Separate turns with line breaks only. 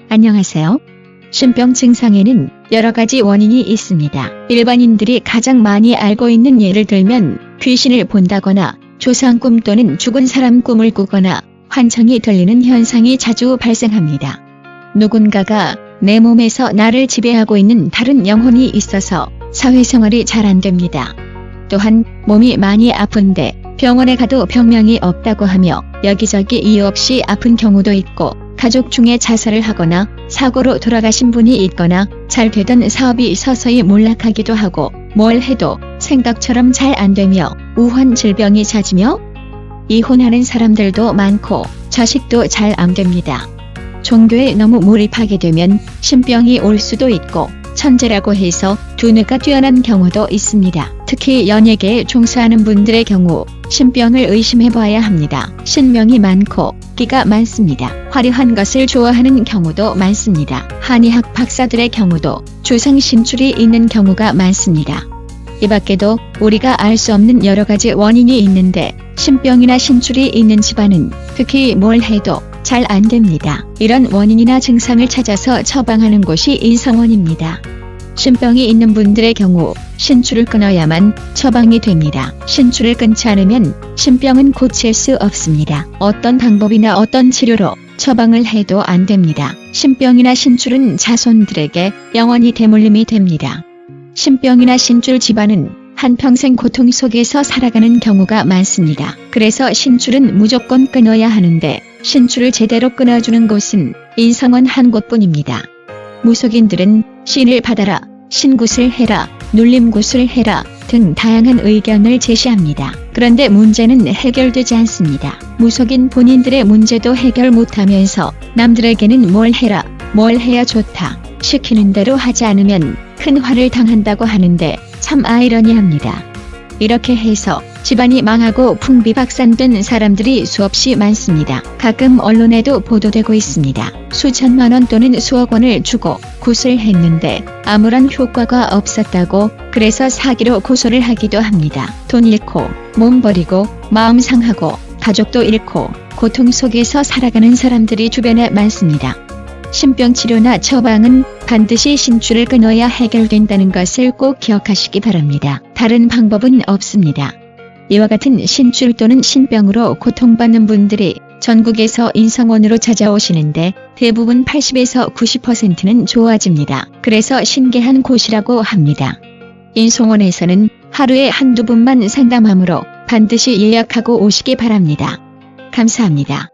안녕하세요. 신병 증상에는 여러 가지 원인이 있습니다. 일반인들이 가장 많이 알고 있는 예를 들면 귀신을 본다거나 조상 꿈 또는 죽은 사람 꿈을 꾸거나 환청이 들리는 현상이 자주 발생합니다. 누군가가 내 몸에서 나를 지배하고 있는 다른 영혼이 있어서 사회생활이 잘 안 됩니다. 또한 몸이 많이 아픈데 병원에 가도 병명이 없다고 하며 여기저기 이유 없이 아픈 경우도 있고, 가족 중에 자살을 하거나 사고로 돌아가신 분이 있거나 잘 되던 사업이 서서히 몰락하기도 하고, 뭘 해도 생각처럼 잘 안 되며 우한 질병이 잦으며 이혼하는 사람들도 많고 자식도 잘 안 됩니다. 종교에 너무 몰입하게 되면 신병이 올 수도 있고, 천재라고 해서 두뇌가 뛰어난 경우도 있습니다. 특히 연예계에 종사하는 분들의 경우 신병을 의심해봐야 합니다. 신명이 많고 끼가 많습니다. 화려한 것을 좋아하는 경우도 많습니다. 한의학 박사들의 경우도 조상 신줄이 있는 경우가 많습니다. 이 밖에도 우리가 알 수 없는 여러 가지 원인이 있는데, 신병이나 신줄이 있는 집안은 특히 뭘 해도 잘 안 됩니다. 이런 원인이나 증상을 찾아서 처방하는 곳이 인성원입니다. 신병이 있는 분들의 경우 신줄을 끊어야만 처방이 됩니다. 신줄을 끊지 않으면 신병은 고칠 수 없습니다. 어떤 방법이나 어떤 치료로 처방을 해도 안 됩니다. 신병이나 신줄은 자손들에게 영원히 대물림이 됩니다. 신병이나 신줄 집안은 한평생 고통 속에서 살아가는 경우가 많습니다. 그래서 신줄은 무조건 끊어야 하는데, 신줄을 제대로 끊어주는 곳은 인성원 한 곳뿐입니다. 무속인들은 신을 받아라, 신굿을 해라, 눌림굿을 해라 등 다양한 의견을 제시합니다. 그런데 문제는 해결되지 않습니다. 무속인 본인들의 문제도 해결 못하면서 남들에게는 뭘 해라, 뭘 해야 좋다, 시키는 대로 하지 않으면 큰 화를 당한다고 하는데 참 아이러니합니다. 이렇게 해서 집안이 망하고 풍비박산된 사람들이 수없이 많습니다. 가끔 언론에도 보도되고 있습니다. 수천만 원 또는 수억 원을 주고 굿을 했는데 아무런 효과가 없었다고, 그래서 사기로 고소를 하기도 합니다. 돈 잃고 몸 버리고 마음 상하고 가족도 잃고 고통 속에서 살아가는 사람들이 주변에 많습니다. 신병 치료나 처방은 반드시 신줄을 끊어야 해결된다는 것을 꼭 기억하시기 바랍니다. 다른 방법은 없습니다. 이와 같은 신줄 또는 신병으로 고통받는 분들이 전국에서 인성원으로 찾아오시는데 대부분 80에서 90%는 좋아집니다. 그래서 신기한 곳이라고 합니다. 인성원에서는 하루에 한두 분만 상담하므로 반드시 예약하고 오시기 바랍니다. 감사합니다.